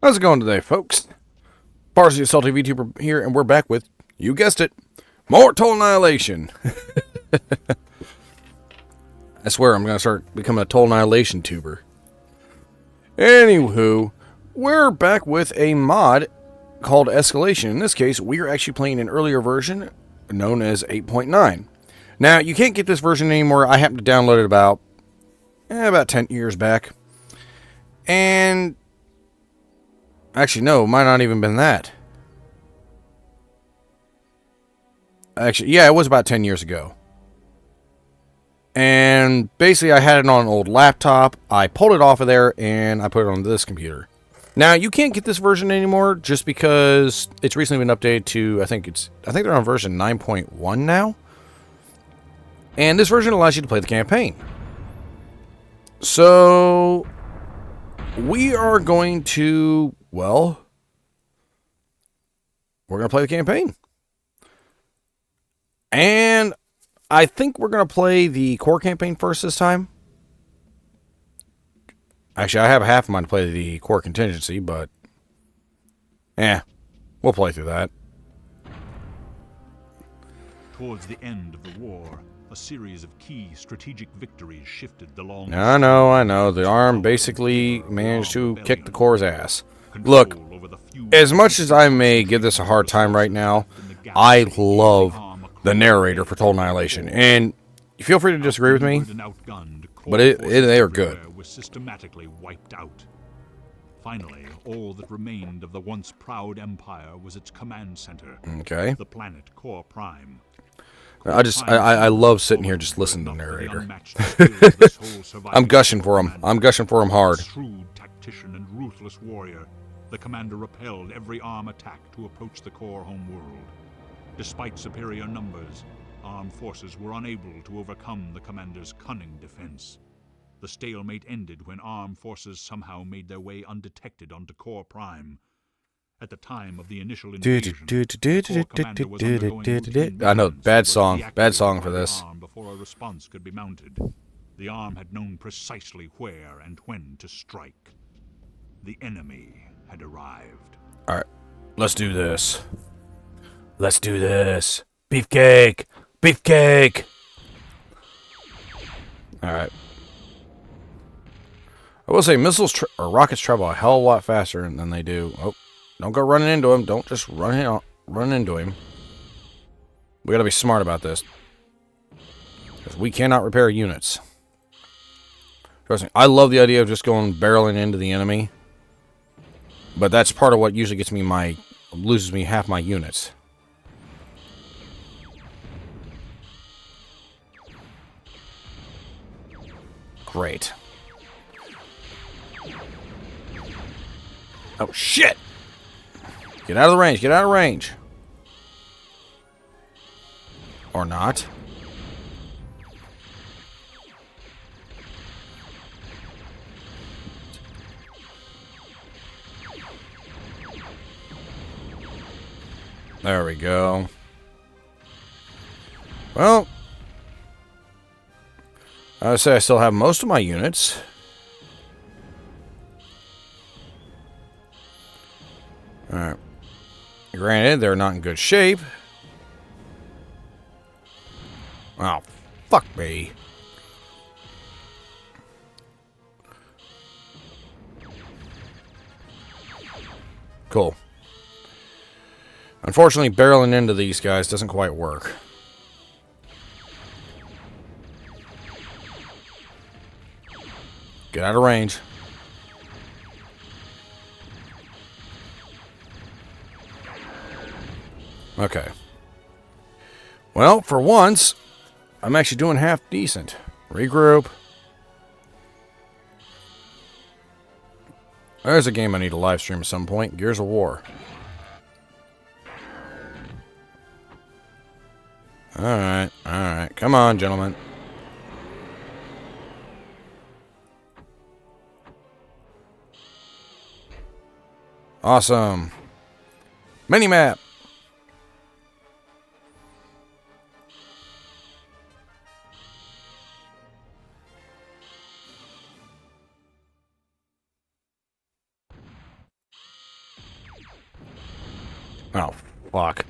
How's it going today, folks? Parsley Salty VTuber here, and we're back with, you guessed it, more Total Annihilation. I swear I'm going to start becoming a Total Annihilation tuber. Anywho, we're back with a mod called Escalation. In this case, we are actually playing an earlier version known as 8.9. Now, you can't get this version anymore. I happened to download it about 10 years back. And actually, no, it might not even been that. Actually, yeah, it was about 10 years ago. And basically, I had it on an old laptop. I pulled it off of there, and I put it on this computer. Now, you can't get this version anymore just because it's recently been updated to, I think they're on version 9.1 now. And this version allows you to play the campaign. So, we are going to, well, we're going to play the campaign. And I think we're going to play the core campaign first this time. Actually, I have half of mine to play the core contingency, but we'll play through that. Towards the end of the war, a series of key strategic victories shifted the long... I know. The arm basically managed to kick the core's ass. Look, as much as I may give this a hard time right now, I love the narrator for Total Annihilation. And feel free to disagree with me, but they are good. Was systematically wiped out. Finally, all that remained of the once proud empire was its command center. Okay. The planet Core Prime. I love sitting here just listening to the narrator. I'm gushing for him. I'm gushing for him hard. Shrewd tactician and ruthless warrior, the commander repelled every arm attack to approach the core home world. Despite superior numbers, armed forces were unable to overcome the commander's cunning defense. The stalemate ended when armed forces somehow made their way undetected onto Core Prime. At the time of the initial invasion, the Core commander was undergoing routine I know, bad maintenance song. and Bad song deactivated for the this. arm before a response could be mounted. The arm had known precisely where and when to strike. The enemy had arrived. Alright, let's do this. Let's do this. Beefcake! Beefcake! Alright. I will say, missiles or rockets travel a hell of a lot faster than they do. Oh, don't go running into him. Don't just run into him. We gotta be smart about this. Because we cannot repair units. Trust me, I love the idea of just going barreling into the enemy. But that's part of what usually gets me loses me half my units. Great. Oh, shit! Get out of the range. Get out of range. Or not. There we go. Well, I would say I still have most of my units. Alright. Granted, they're not in good shape. Oh, fuck me. Cool. Unfortunately, barreling into these guys doesn't quite work. Get out of range. Okay. Well, for once, I'm actually doing half decent. Regroup. There's a game I need to live stream at some point. Gears of War. Alright, alright. Come on, gentlemen. Awesome. Minimap. Oh, fuck.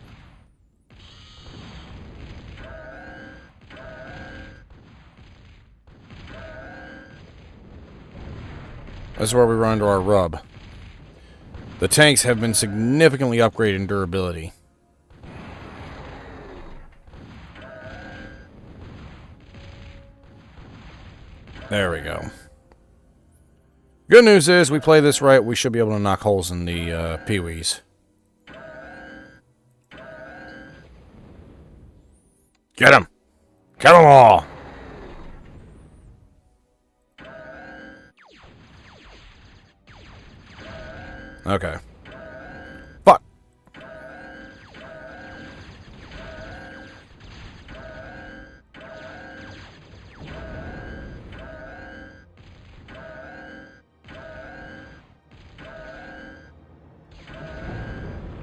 This is where we run into our rub. The tanks have been significantly upgraded in durability. There we go. Good news is, we play this right, we should be able to knock holes in the peewees. Get him! Kill them all! Okay. Fuck!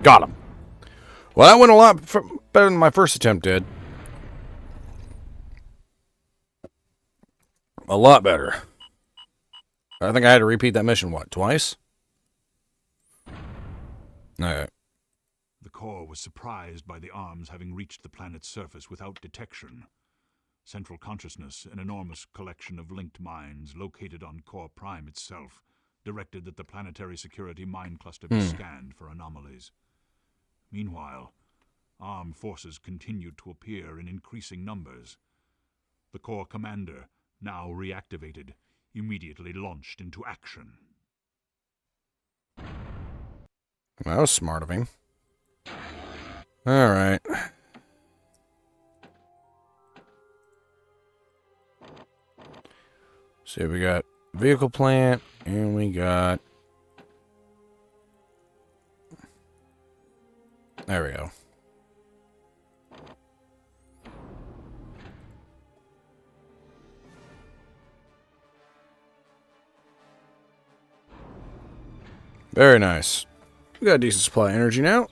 Got him. Well, that went a lot better than my first attempt did. A lot better. I think I had to repeat that mission, what, twice? Alright. The core was surprised by the arms having reached the planet's surface without detection. Central consciousness, an enormous collection of linked minds located on Core Prime itself, directed that the planetary security mine cluster be scanned for anomalies. Meanwhile, armed forces continued to appear in increasing numbers. The Core commander, now reactivated, immediately launched into action. That was smart of him. Alright. So we got vehicle plant, and we got... There we go. Very nice. We got a decent supply of energy now.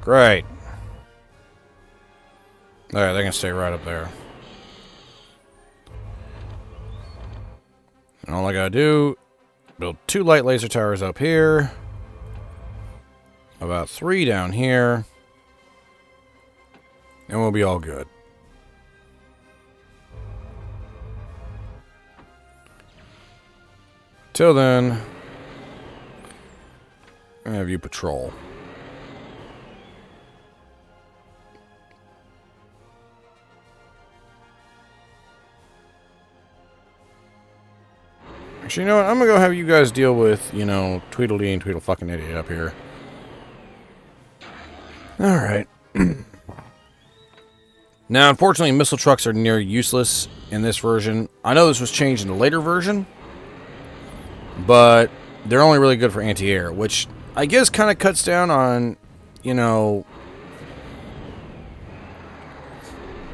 Great. Alright, they can stay right up there. And all I gotta do, build 2 light laser towers up here. About 3 down here. And we'll be all good. Till then, I have you patrol. Actually, you know what? I'm gonna go have you guys deal with, you know, Tweedledee and Tweedle fucking idiot up here. Alright. Now, unfortunately, missile trucks are near useless in this version. I know this was changed in the later version, but they're only really good for anti-air, which I guess kind of cuts down on, you know,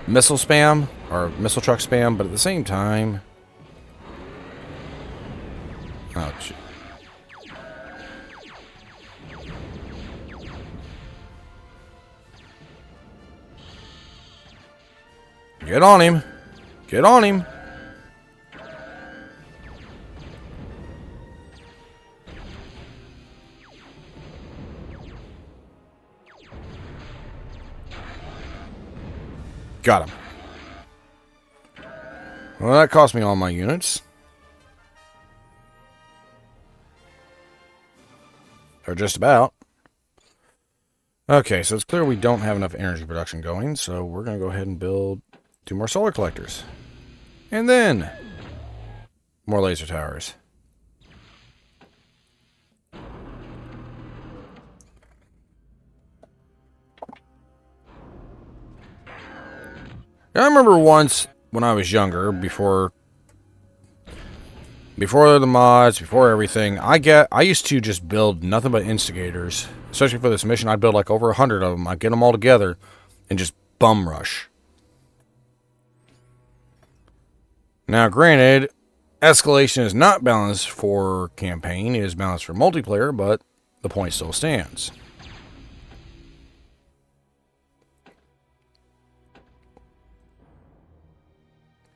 missile spam, or missile truck spam, but at the same time... Oh, shit. Get on him. Get on him. Got him. Well, that cost me all my units. Or just about. Okay, so it's clear we don't have enough energy production going, so we're going to go ahead and build 2 more solar collectors. And then more laser towers. I remember once when I was younger, before the mods, before everything, I used to just build nothing but instigators. Especially for this mission, I'd build like over 100 of them. I'd get them all together and just bum rush. Now, granted, escalation is not balanced for campaign. It is balanced for multiplayer, but the point still stands.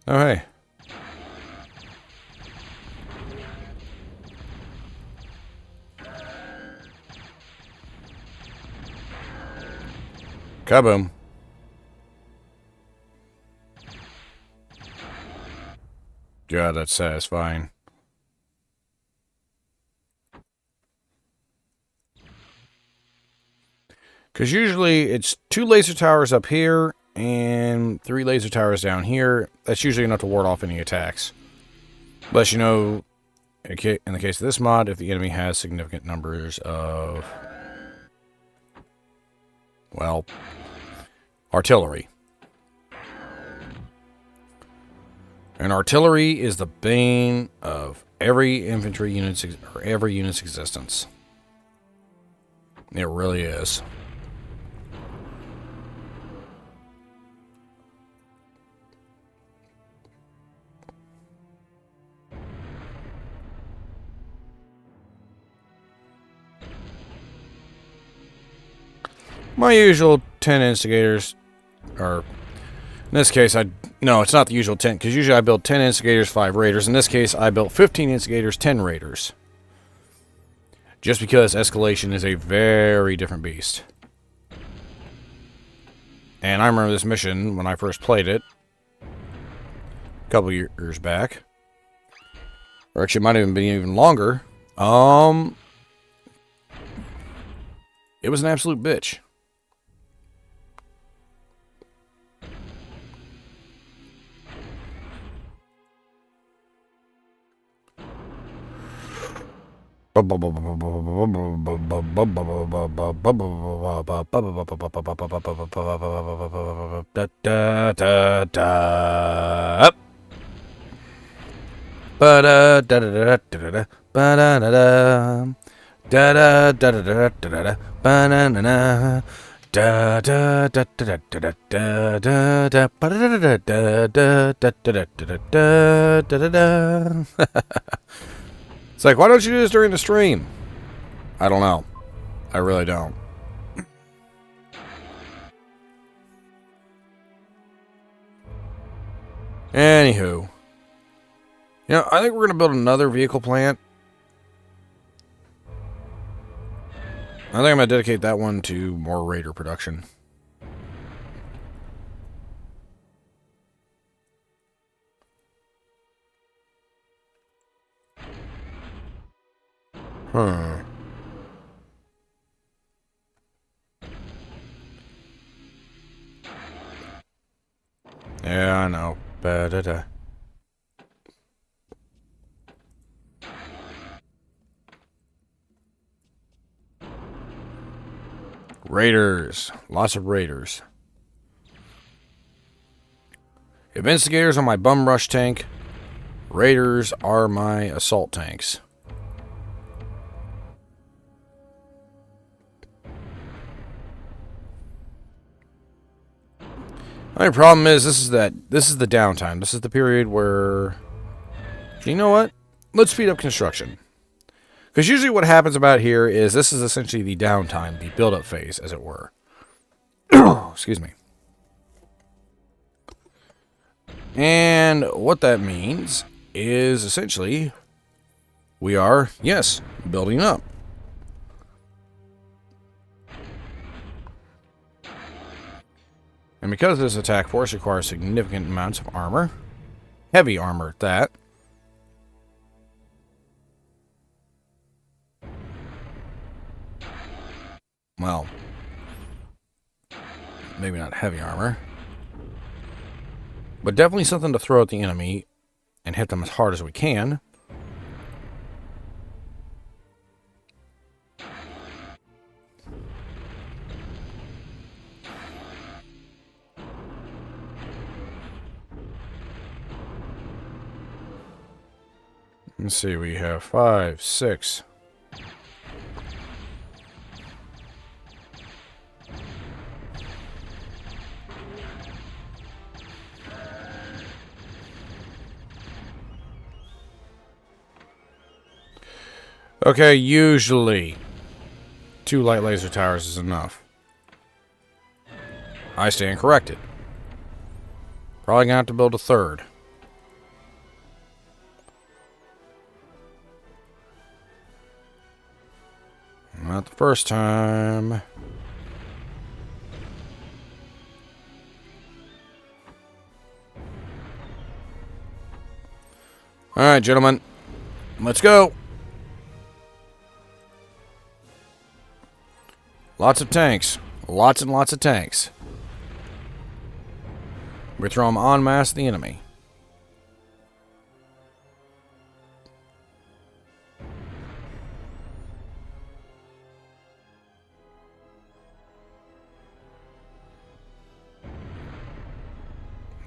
Oh, hey. Kaboom. God, that's satisfying. Because usually it's 2 laser towers up here and 3 laser towers down here. That's usually enough to ward off any attacks. Unless, you know, in the case of this mod, if the enemy has significant numbers of, well, artillery. And artillery is the bane of every infantry unit's or every unit's existence. It really is. My usual 10 instigators, or in this case, no, it's not the usual 10, because usually I build 10 instigators, 5 raiders. In this case, I built 15 instigators, 10 raiders. Just because escalation is a very different beast. And I remember this mission when I first played it, a couple years back. Or actually, it might have been even longer. It was an absolute bitch. It's like, why don't you do this during the stream? I don't know. I really don't. Anywho. You know, I think we're going to build another vehicle plant. I think I'm going to dedicate that one to more Raider production. Huh. Yeah, I know. Ba-da-da. Raiders. Lots of raiders. If instigators are my bum rush tank, raiders are my assault tanks. The only problem is this is the downtime. This is the period where, you know what? Let's speed up construction. Because usually what happens about here is this is essentially the downtime, the build-up phase, as it were. Excuse me. And what that means is essentially we are, yes, building up. And because this attack force requires significant amounts of armor, heavy armor at that, well, maybe not heavy armor, but definitely something to throw at the enemy and hit them as hard as we can. Let's see, we have 5, 6. Okay, usually 2 light laser towers is enough. I stand corrected. Probably gonna have to build a 3rd. Not the first time. Alright, gentlemen. Let's go. Lots of tanks. Lots and lots of tanks. We throw them en masse at the enemy.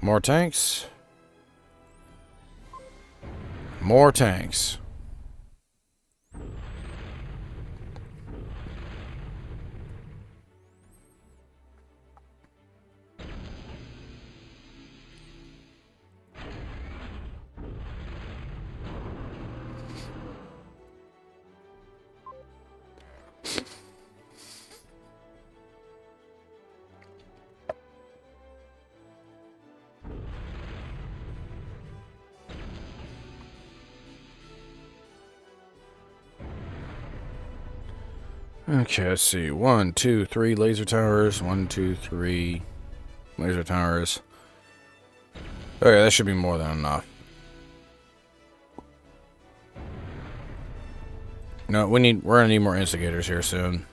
More tanks. More tanks. Okay, let's see. 1, 2, 3 laser towers. 1, 2, 3 laser towers. Okay, that should be more than enough. No, we're gonna need more instigators here soon.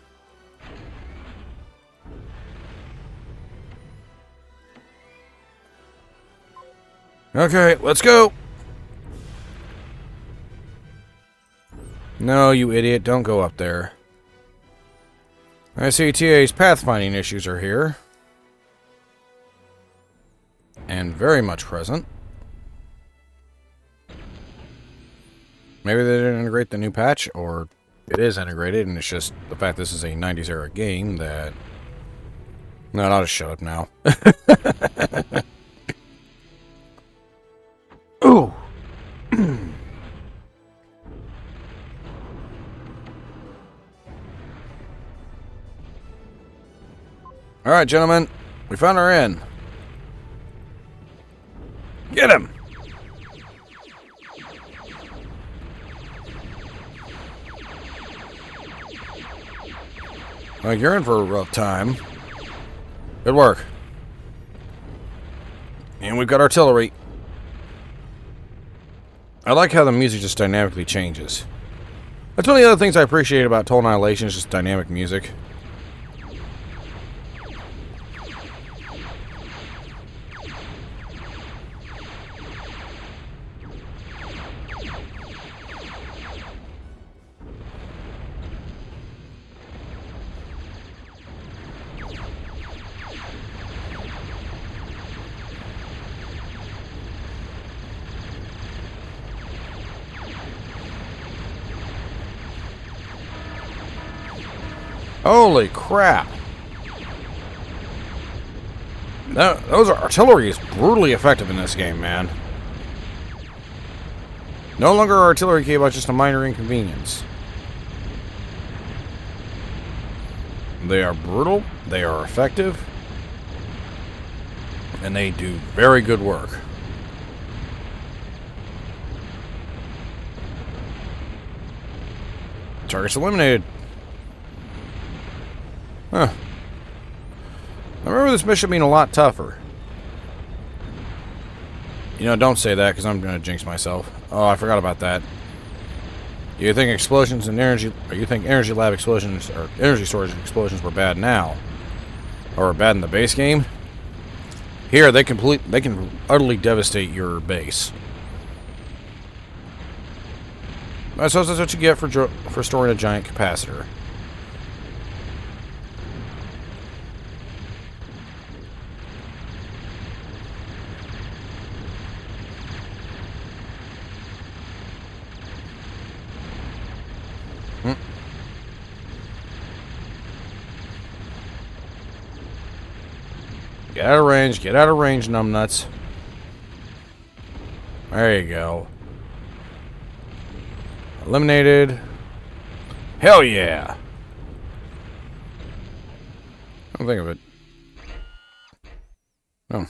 Okay, let's go. No, you idiot, don't go up there. I see TA's pathfinding issues are here. And very much present. Maybe they didn't integrate the new patch, or it is integrated, and it's just the fact this is a 90s era game that... No, I'll just shut up now. Ooh! Alright, gentlemen. We found our inn. Get him! Well, you're in for a rough time. Good work. And we've got artillery. I like how the music just dynamically changes. That's one of the other things I appreciate about Total Annihilation is just dynamic music. Holy crap! Those artillery is brutally effective in this game, man. No longer are artillery cables just a minor inconvenience. They are brutal, they are effective, and they do very good work. Targets eliminated. Huh. I remember this mission being a lot tougher. You know, don't say that because I'm going to jinx myself. Oh, I forgot about that. You think explosions and energy... Or you think energy lab explosions... Or energy storage explosions were bad now. Or were bad in the base game. Here, they can utterly devastate your base. I suppose that's what you get for storing a giant capacitor. Get out of range, numbnuts. There you go. Eliminated. Hell yeah! Don't think of it. Oh.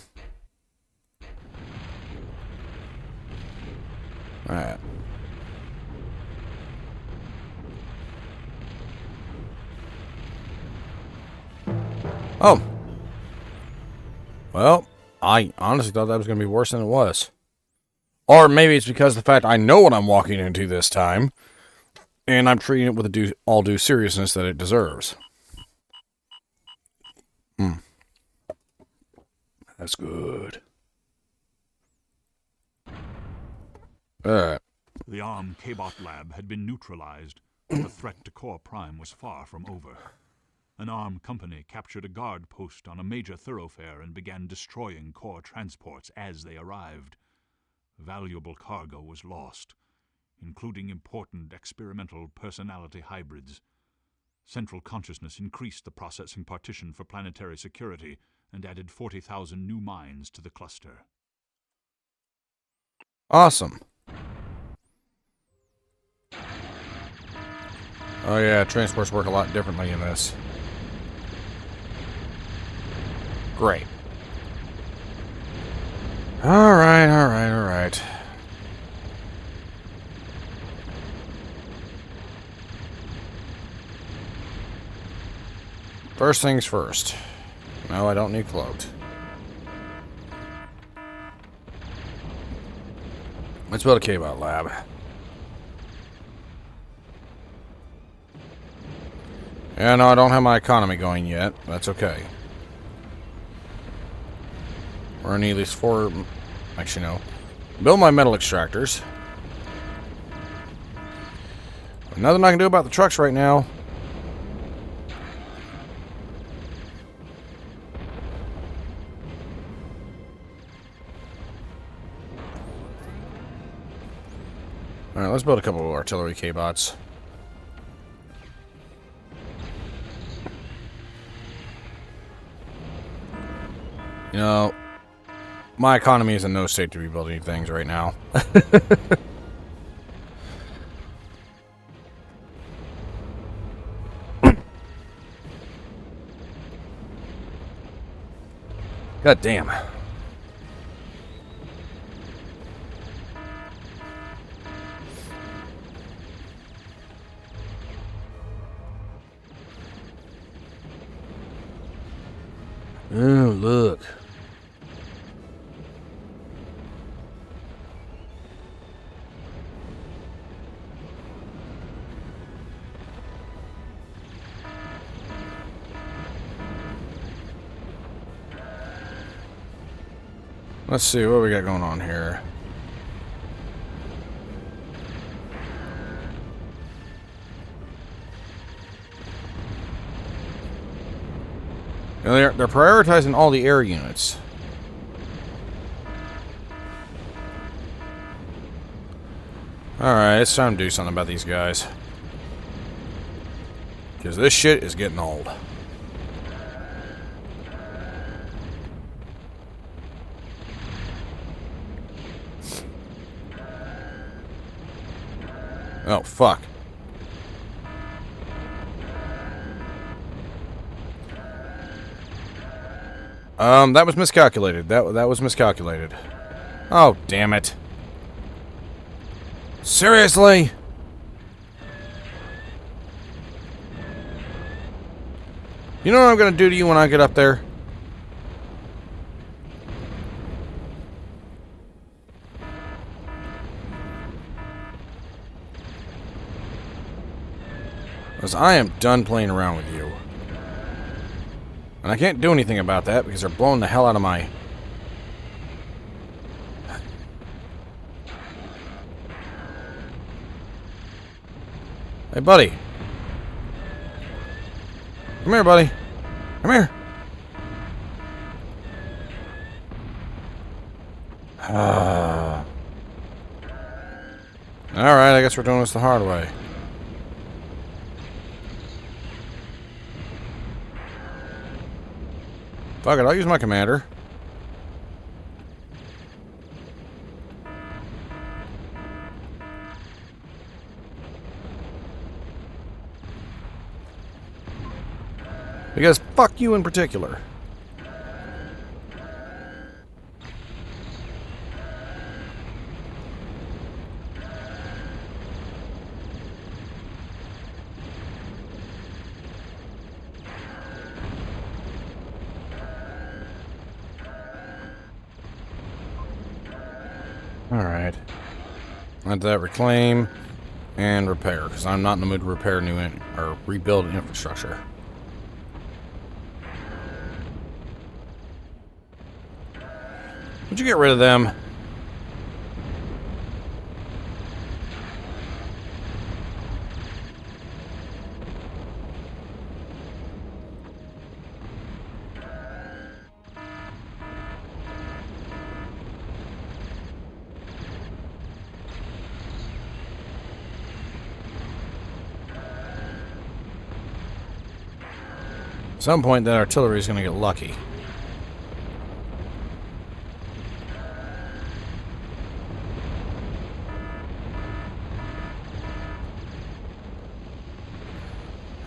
Alright. Oh. Well, I honestly thought that was going to be worse than it was. Or maybe it's because of the fact I know what I'm walking into this time, and I'm treating it with all due seriousness that it deserves. That's good. Alright. The ARM K-Bot lab had been neutralized, but the threat to Core Prime was far from over. An ARM company captured a guard post on a major thoroughfare and began destroying Core transports as they arrived. Valuable cargo was lost, including important experimental personality hybrids. Central Consciousness increased the processing partition for planetary security and added 40,000 new minds to the cluster. Awesome. Oh yeah, transports work a lot differently in this. Great. Alright. First things first. No, I don't need cloaked. Let's build a K-Bot lab. Yeah, no, I don't have my economy going yet. That's okay. We're gonna need at least 4... Actually, no. Build my metal extractors. Nothing I can do about the trucks right now. Alright, let's build a couple of artillery K-Bots. You know, my economy is in no state to be building things right now. God damn. Oh, look. Let's see what we got going on here. You know, they're prioritizing all the air units. Alright, it's time to do something about these guys. Because this shit is getting old. Oh, fuck. That was miscalculated. That was miscalculated. Oh, damn it. Seriously? You know what I'm gonna do to you when I get up there? Because I am done playing around with you. And I can't do anything about that because they're blowing the hell out of my... Hey, buddy. Come here, buddy. Come here. Alright, I guess we're doing this the hard way. Fuck it, I'll use my commander. Because fuck you in particular. Alright. Let that reclaim and repair, because I'm not in the mood to repair or rebuild infrastructure. Would you get rid of them? At some point, that artillery is going to get lucky.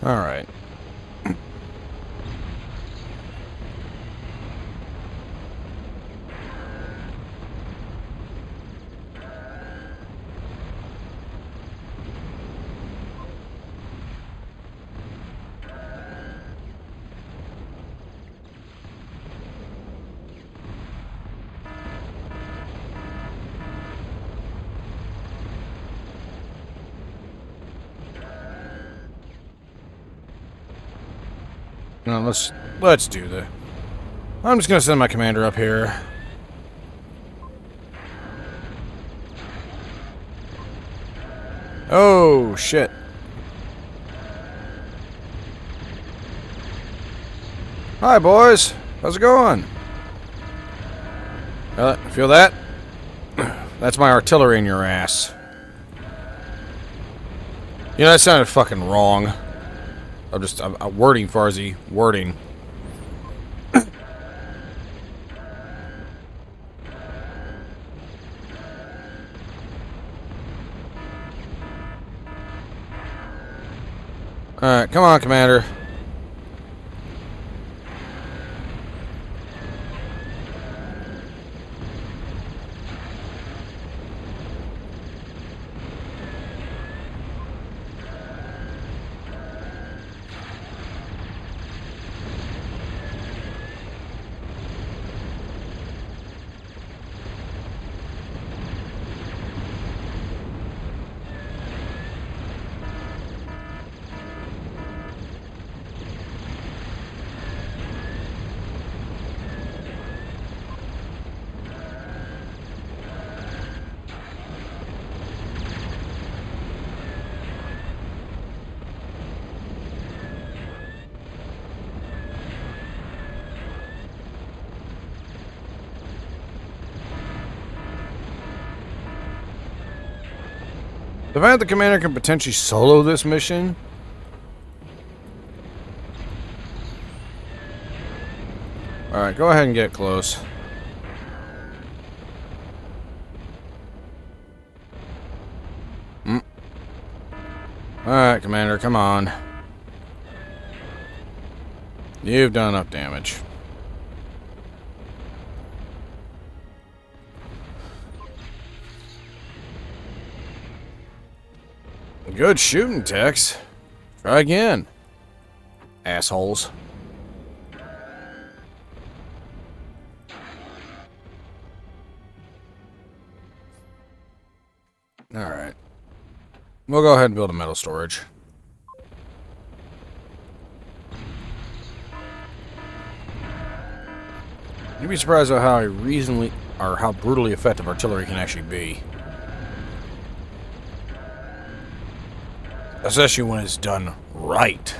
All right. No, let's do the. I'm just gonna send my commander up here. Oh shit! Hi boys, how's it going? Feel that? That's my artillery in your ass. You know that sounded fucking wrong. I'm wording, Farzy. Wording. Alright, come on, Commander. The fact the commander can potentially solo this mission. Alright, go ahead and get close. Alright, Commander, come on. You've done enough damage. Good shooting, Tex. Try again. Assholes. Alright. We'll go ahead and build a metal storage. You'd be surprised at how brutally effective artillery can actually be. Especially when it's done right.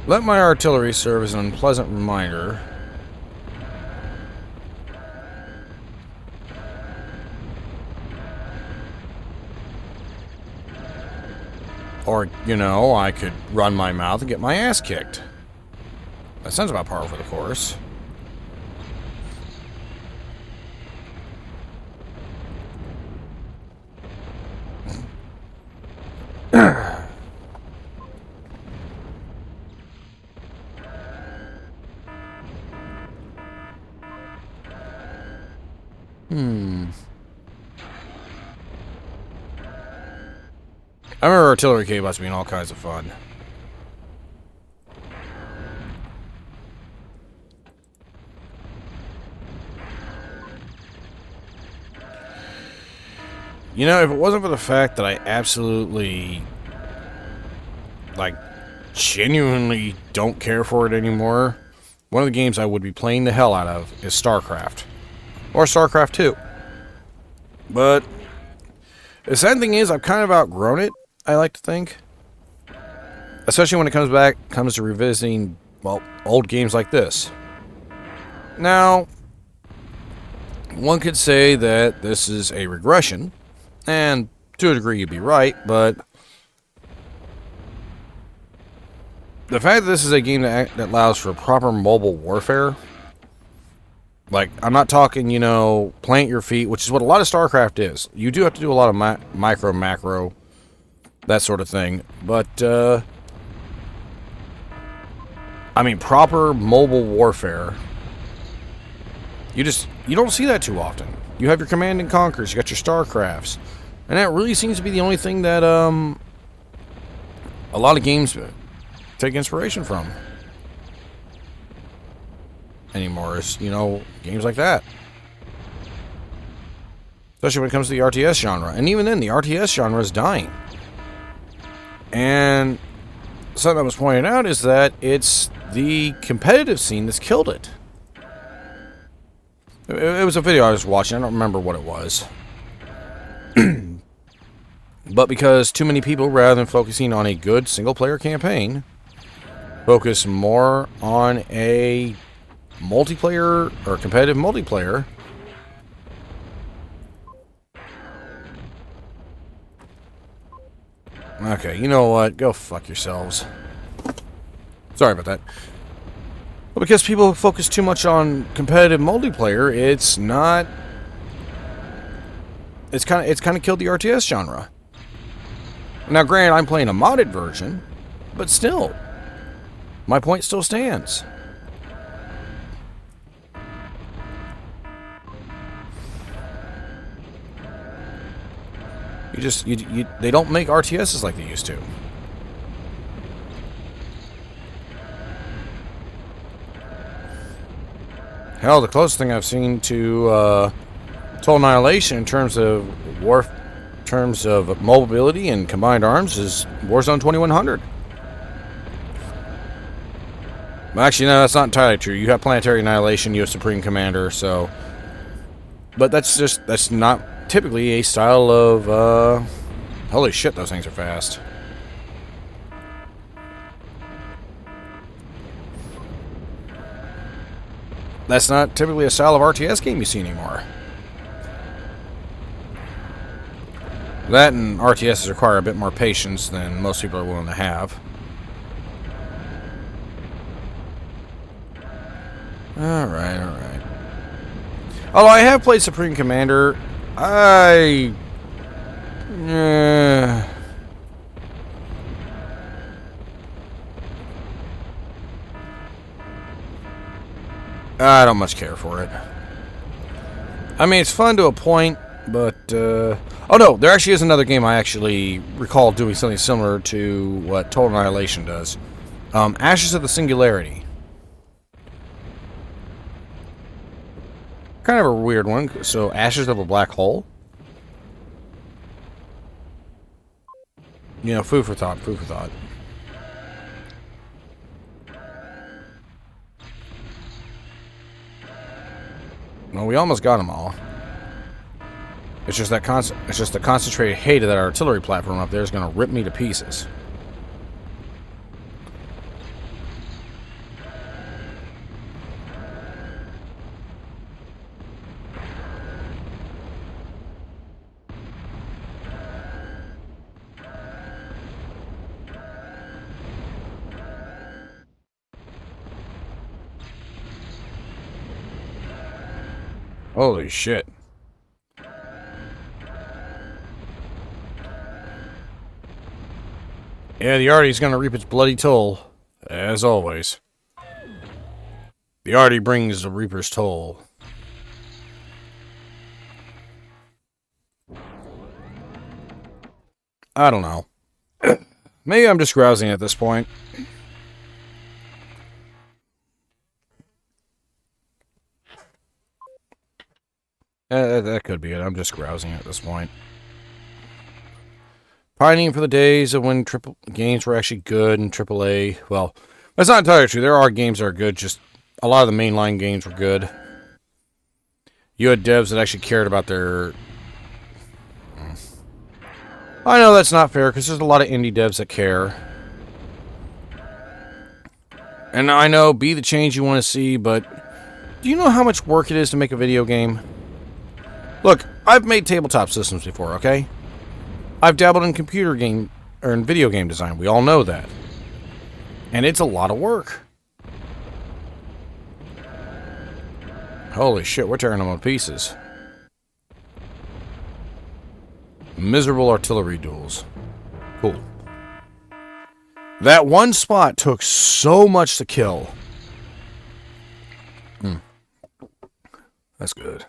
Let my artillery serve as an unpleasant reminder. Or, you know, I could run my mouth and get my ass kicked. That sounds about par for the course. I remember artillery K-bots being all kinds of fun. You know, if it wasn't for the fact that I absolutely, like, genuinely don't care for it anymore, one of the games I would be playing the hell out of is StarCraft. Or StarCraft 2. But the sad thing is, I've kind of outgrown it, I like to think. Especially when it comes to revisiting, well, old games like this. Now, one could say that this is a regression, and to a degree you'd be right, but the fact that this is a game that allows for proper mobile warfare, like, I'm not talking, you know, plant your feet, which is what a lot of StarCraft is. You do have to do a lot of micro, macro, that sort of thing, but, I mean, proper mobile warfare, you don't see that too often. You have your Command and Conquers, you got your StarCrafts, and that really seems to be the only thing that, a lot of games take inspiration from anymore, is, you know, games like that. Especially when it comes to the RTS genre. And even then, the RTS genre is dying. And something that was pointed out is that it's the competitive scene that's killed it. It was a video I was watching. I don't remember what it was. But because too many people, rather than focusing on a good single-player campaign, focus more on a multiplayer or competitive multiplayer. Okay, you know what? Go fuck yourselves. Sorry about that. But because people focus too much on competitive multiplayer, it's kind of killed the RTS genre. Now, granted, I'm playing a modded version, but still, my point still stands. They don't make RTSs like they used to. Hell, the closest thing I've seen to Total Annihilation in terms of mobility and combined arms is Warzone 2100. Well, actually, no, that's not entirely true. You have Planetary Annihilation, you have Supreme Commander, so... But that's not typically a style of, holy shit, those things are fast. That's not typically a style of RTS game you see anymore. That and RTSs require a bit more patience than most people are willing to have. Alright, alright. Although I have played Supreme Commander, I don't much care for it. I mean, it's fun to a point, but, oh no, there actually is another game I actually recall doing something similar to what Total Annihilation does. Ashes of the Singularity. Kind of a weird one. So, Ashes of a Black Hole? You know, food for thought, food for thought. Well, we almost got them all. It's just that it's just the concentrated hate of that artillery platform up there is going to rip me to pieces. Holy shit. Yeah, the Arty's gonna reap its bloody toll, as always. The Arty brings the Reaper's toll. I don't know. Maybe I'm just grousing at this point. That could be it. I'm just grousing at this point. Pining for the days of when games were actually good in AAA. Well, that's not entirely true. There are games that are good. Just a lot of the mainline games were good. You had devs that actually cared about their... I know that's not fair because there's a lot of indie devs that care. And I know, be the change you want to see, but do you know how much work it is to make a video game? Look, I've made tabletop systems before, okay? I've dabbled in computer game or in video game design. We all know that. And it's a lot of work. Holy shit, we're tearing them to pieces. Miserable artillery duels. Cool. That one spot took so much to kill. That's good.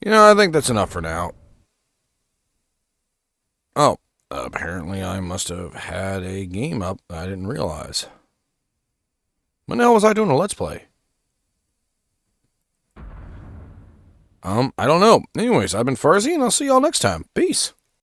You know, I think that's enough for now. Oh, apparently I must have had a game up I didn't realize. When the hell was I doing a Let's Play? I don't know. Anyways, I've been Farzy, and I'll see y'all next time. Peace.